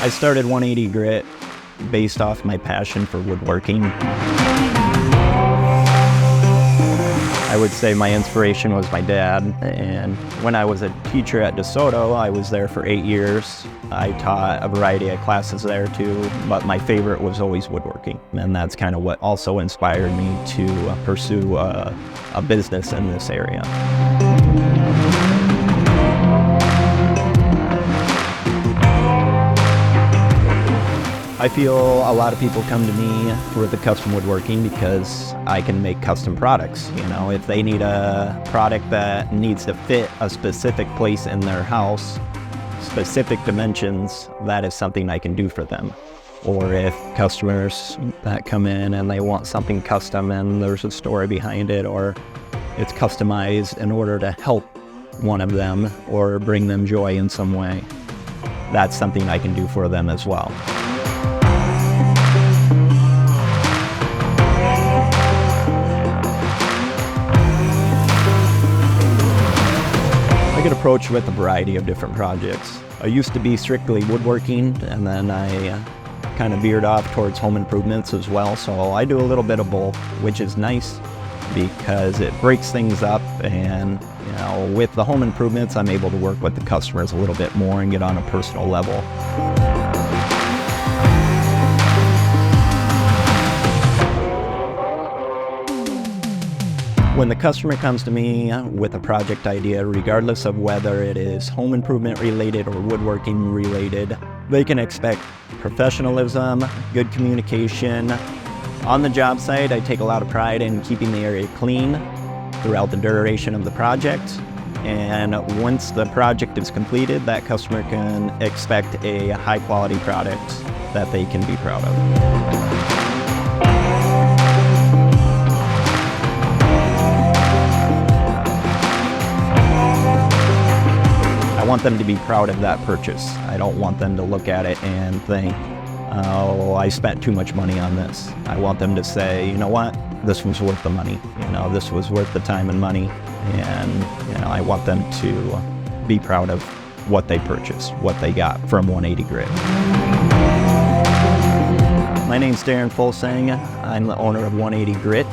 I started 180 Grit based off my passion for woodworking. I would say my inspiration was my dad, and when I was a teacher at DeSoto, I was there for 8 years. I taught a variety of classes there too, but my favorite was always woodworking, and that's kind of what also inspired me to pursue a business in this area. I feel a lot of people come to me for the custom woodworking because I can make custom products. You know, if they need a product that needs to fit a specific place in their house, specific dimensions, that is something I can do for them. Or if customers that come in and they want something custom and there's a story behind it, or it's customized in order to help one of them or bring them joy in some way, that's something I can do for them as well. I get approached with a variety of different projects. I used to be strictly woodworking, and then I kind of veered off towards home improvements as well. So I do a little bit of both, which is nice because it breaks things up. And you know, with the home improvements, I'm able to work with the customers a little bit more and get on a personal level. When the customer comes to me with a project idea, regardless of whether it is home improvement related or woodworking related, they can expect professionalism, good communication. On the job site, I take a lot of pride in keeping the area clean throughout the duration of the project. And once the project is completed, that customer can expect a high quality product that they can be proud of. I want them to be proud of that purchase. I don't want them to look at it and think, oh, I spent too much money on this. I want them to say, you know what, this was worth the money. You know, this was worth the time and money. And you know, I want them to be proud of what they purchased, what they got from 180 Grit. My name's Daron Fuglsang. I'm the owner of 180 Grit.